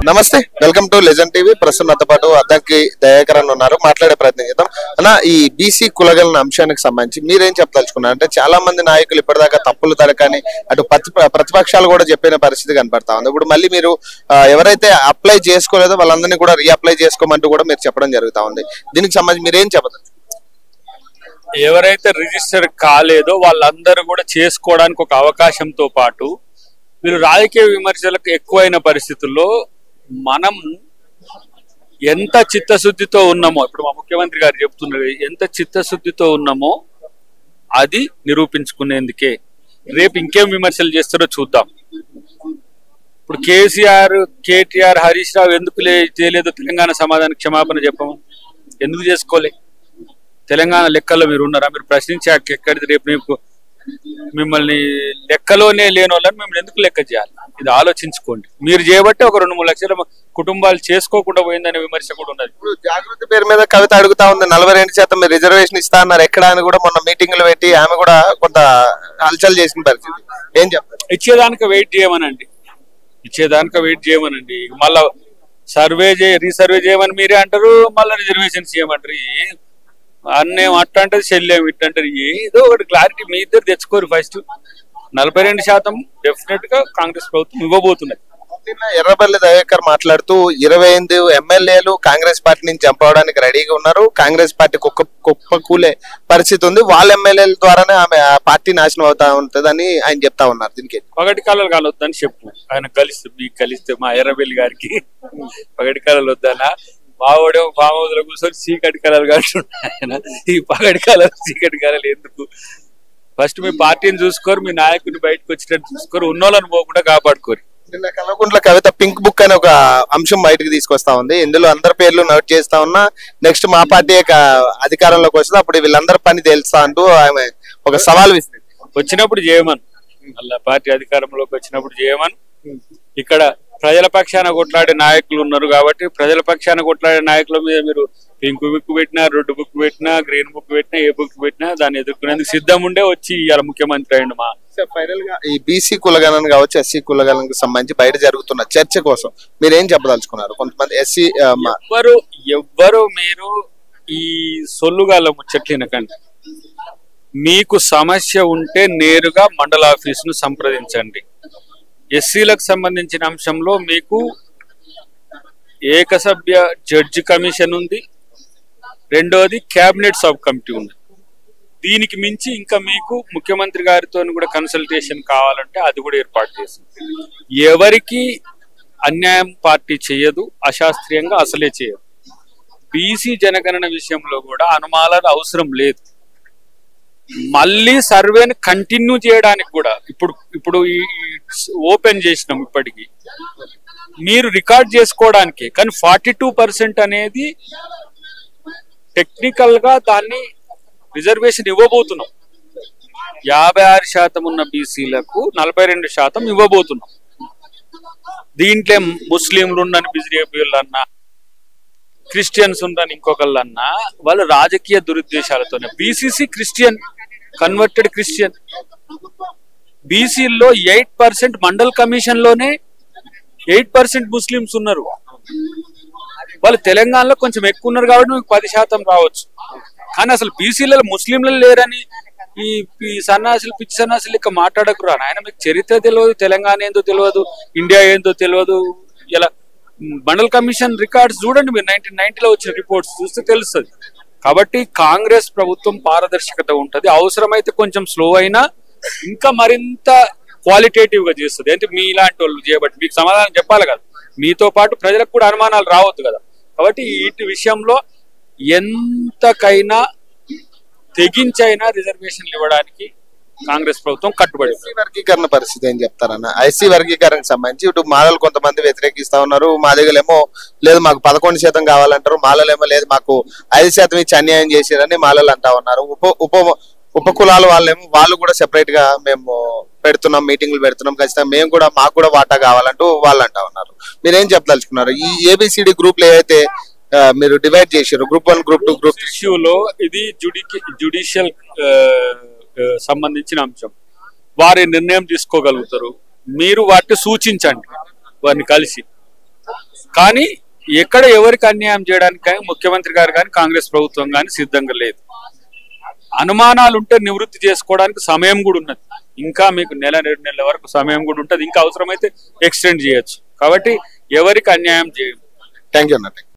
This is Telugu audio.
నమస్తే, వెల్కమ్ టు లెజెండ్ టీవీ. ప్రస్తుతం నాతో పాటు అద్దంకి దయాకరన్ ఉన్నారు. మాట్లాడే ప్రయత్నం చేద్దాం. అన్న, ఈ బీసీ కులగలన అంశానికి సంబంధించి మీరేం చెప్పదలుచుకున్నారు? అంటే చాలా మంది నాయకులు ఇప్పటిదాకా తప్పులు తరకని అటు ప్రతిపక్షాలు కూడా చెప్పిన పరిస్థితి కనపడతా ఉంది. ఇప్పుడు మళ్ళీ మీరు ఎవరైతే అప్లై చేసుకోలేదో వాళ్ళందరినీ కూడా రీఅప్లై చేసుకోమంటూ కూడా మీరు చెప్పడం జరుగుతా ఉంది. దీనికి సంబంధించి మీరేం చెప్పదలుచుకున్నారు? ఎవరైతే రిజిస్టర్ కాలేదో వాళ్ళందరూ కూడా చేసుకోవడానికి ఒక అవకాశంతో పాటు వీళ్ళు రాజకీయ విమర్శలకు ఎక్కువైన పరిస్థితుల్లో మనం ఎంత చిత్తశుద్ధితో ఉన్నామో, ఇప్పుడు మా ముఖ్యమంత్రి గారు చెప్తున్నారు, ఎంత చిత్తశుద్ధితో ఉన్నామో అది నిరూపించుకునేందుకే. రేపు ఇంకేం విమర్శలు చేస్తారో చూద్దాం. ఇప్పుడు కేసీఆర్, కేటీఆర్, హరీష్ రావు ఎందుకు చేయలేదో తెలంగాణ సమాధానం క్షమాపణ చెప్పము. ఎందుకు చేసుకోలే? తెలంగాణ లెక్కల్లో మీరు ఉన్నారా? మీరు ప్రశ్నించాక ఎక్కడిది? రేపు మీకు మిమ్మల్ని లెక్కలోనే లేని వాళ్ళని మిమ్మల్ని ఎందుకు లెక్క చేయాలి? ఇది ఆలోచించుకోండి. మీరు చేయబట్టే ఒక 2-3 లక్షల కుటుంబాలు చేసుకోకుండా పోయిందనే విమర్శ కూడా ఉన్నది. ఇప్పుడు జాగృతి పేరు మీద కవిత అడుగుతా ఉంది, 42% మీరు రిజర్వేషన్ ఇస్తా అన్నారు ఎక్కడ అని కూడా మొన్న మీటింగ్లు పెట్టి ఆమె కూడా కొంత హల్చల్ చేసిన పరిస్థితి. ఏం చెప్తారు? ఇచ్చేదానికి వెయిట్ చేయమనండి, మళ్ళా రీసర్వే చేయమని మీరే అంటారు, మళ్ళీ రిజర్వేషన్స్ చేయమంటారు. అన్నేం అట్ట అంటది, శల్యం ఇట్టంటారు. ఏదో ఒకటి క్లారిటీ మీ ఇద్దరు తెచ్చుకోరు. ఫస్ట్ 42% డెఫినెట్ గా కాంగ్రెస్ ప్రభుత్వం ఇవ్వబోతున్నది. ఎర్రబెల్లి దయాకర్ మాట్లాడుతూ 25 ఎమ్మెల్యేలు కాంగ్రెస్ పార్టీ నుంచి చంపడానికి రెడీగా ఉన్నారు. కాంగ్రెస్ పార్టీ కుప్పకూలే పరిస్థితి ఉంది. వాళ్ళ ఎమ్మెల్యేల ద్వారానే ఆమె పార్టీ నాశనం అవుతా ఉంటుందని ఆయన చెప్తా ఉన్నారు. దీనికి పగటి కాలాలు కాలొద్దని చెప్పు. ఆయన కలిస్తే మా ఎర్రబెల్లి గారికి పగటి కాలాలు వద్దనా? మావాడే ఫామ్ హౌస్ లో కూర్చొని చీకటి కళలు కంటున్నాయి. ఆయన ఈ పగటి కాలాలు చీకటి కళలు ఎందుకు? ఫస్ట్ మీ పార్టీని చూసుకోరు, మీ నాయకుడిని బయటకు వచ్చేటట్టు చూసుకోరు, ఉన్నోళ్ళని పోకుండా కాపాడుకోరు. నిన్న కల్వకుంట్ల కవిత పింక్ బుక్ అనే ఒక అంశం బయటకు తీసుకొస్తా ఉంది. ఇందులో అందరి పేర్లు నోట్ చేస్తా ఉన్నా, నెక్స్ట్ మా పార్టీ అధికారంలోకి వస్తుంది, అప్పుడు వీళ్ళందరి పని తెలుస్తా అంటూ ఆమె ఒక సవాల్ విసిరింది. వచ్చినప్పుడు చేయమని, మళ్ళా పార్టీ అధికారంలోకి వచ్చినప్పుడు చేయమని. ఇక్కడ ప్రజల పక్షాన కొట్లాడే నాయకులు ఉన్నారు కాబట్టి ప్రజల పక్షాన కొట్లాడే నాయకుల మీద మీరు పింక్ బుక్ పెట్టినా, రెడ్ బుక్ పెట్టినా, గ్రీన్ బుక్ పెట్టినా, ఏ బుక్ పెట్టినా దాన్ని ఎదుర్కొనేందుకు సిద్ధం ఉండే వచ్చి ఇవాళ ముఖ్యమంత్రి అయ్యిండు. మా ఫైనల్ గా ఈ బీసీ కులగణన కావచ్చు, ఎస్సీ కులగణనకు సంబంధించి బయట జరుగుతున్న చర్చ కోసం మీరేం చెప్పదలుచుకున్నారు? కొంతమంది ఎస్సీ ఎవ్వరు మీరు ఈ సొల్లుగాల ముచ్చట్లినకండి. మీకు సమస్య ఉంటే నేరుగా మండల ఆఫీసును సంప్రదించండి. ఎస్సీలకు సంబంధించిన అంశంలో మీకు ఏకసభ్య జడ్జి కమిషన్ ఉంది, రెండోది కేబినెట్ సబ్ కమిటీ ఉంది. దీనికి మించి ఇంకా మీకు ముఖ్యమంత్రి గారితో కూడా కన్సల్టేషన్ కావాలంటే అది కూడా ఏర్పాటు చేస్తుంది. ఎవరికి అన్యాయం పార్టీ చేయదు, అశాస్త్రీయంగా అసలే చేయదు. బీసీ జనగణన విషయంలో కూడా అనుమానాలు అవసరం లేదు. మళ్ళీ సర్వేని కంటిన్యూ చేయడానికి కూడా ఇప్పుడు ఈ ఓపెన్ చేసినాం. ఇప్పటికీ మీరు రికార్డ్ చేసుకోవడానికి, కానీ 42% అనేది టెక్నికల్ గా దాన్ని రిజర్వేషన్ ఇవ్వబోతున్నాం. 56% ఉన్న బీసీలకు 42% ఇవ్వబోతున్నాం. దీంట్లో ముస్లింలు ఉండని బీజేపీలు అన్నా, క్రిస్టియన్స్ ఉండని ఇంకొకళ్ళన్నా వాళ్ళు రాజకీయ దురుద్దేశాలతోనే. BCC Christian, converted Christian. బీసీల్లో 8% మండల్ కమిషన్ లోనే 8% ముస్లింస్ ఉన్నారు. వాళ్ళు తెలంగాణలో కొంచెం ఎక్కువ ఉన్నారు కాబట్టి మీకు 10% రావచ్చు. కానీ అసలు బీసీలలో ముస్లింలలో లేరని ఈ సన్నాసులు, పిచ్చి సన్నాసులు ఇక మాట్లాడకురా ఆయన. మీకు చరిత్ర తెలియదు, తెలంగాణ ఏందో తెలియదు, ఇండియా ఏందో తెలియదు. ఇలా మండల్ కమిషన్ రికార్డ్స్ చూడండి మీరు, 1990లో వచ్చిన రిపోర్ట్స్ చూస్తే తెలుస్తుంది. కాబట్టి కాంగ్రెస్ ప్రభుత్వం పారదర్శకత ఉంటది. అవసరమైతే కొంచెం స్లో అయినా ఇంకా మరింత క్వాలిటేటివ్ గా చేస్తుంది. అంటే మీ ఇలాంటి వాళ్ళు చేయబట్టి మీకు సమాధానం చెప్పాలి కదా. మీతో పాటు ప్రజలకు కూడా అనుమానాలు రావద్దు కదా. కాబట్టి వీటి విషయంలో ఎంతకైనా తెగించైనా రిజర్వేషన్లు ఇవ్వడానికి కాంగ్రెస్ ప్రభుత్వం కట్టుబడి. వర్గీకరణ పరిస్థితి ఏం చెప్తారన్న? ఐసీ వర్గీకరణకు సంబంధించి ఇటు మాలలు కొంతమంది వ్యతిరేకిస్తా ఉన్నారు. మా దగ్గరేమో లేదు మాకు 11% కావాలంటారు, మాలలేమో లేదు మాకు 5% ఇచ్చి అన్యాయం చేశారని మాలలు అంటా ఉన్నారు. ఉపకులాల వాళ్ళు కూడా సెపరేట్ గా మేము పెడుతున్నాం, మీటింగ్లు పెడుతున్నాం, ఖచ్చితంగా మేము కూడా మాకు కూడా వాటా కావాలంటూ వాళ్ళు అంటా ఉన్నారు. మీరేం చెప్పదలుచుకున్నారు? ఈ ఏబిసిడి గ్రూప్లు ఏవైతే మీరు డివైడ్ చేశారు, గ్రూప్ 1, గ్రూప్ 2, గ్రూప్ ఇష్యూలో ఇది జ్యుడిషియల్ సంబంధించిన అంశం. వారి నిర్ణయం తీసుకోగలుగుతారు. మీరు వాటిని సూచించండి వారిని కలిసి. కానీ ఎక్కడ ఎవరికి అన్యాయం చేయడానికి కానీ ముఖ్యమంత్రి గారు కానీ కాంగ్రెస్ ప్రభుత్వం కానీ సిద్ధంగా లేదు. అనుమానాలు ఉంటే నివృత్తి చేసుకోవడానికి సమయం కూడా ఉన్నది. ఇంకా మీకు నెల 2 నెలల వరకు సమయం కూడా ఉంటుంది. ఇంకా అవసరమైతే ఎక్స్టెండ్ చేయొచ్చు. కాబట్టి ఎవరికి అన్యాయం చేయము. థ్యాంక్ యూ అన్న.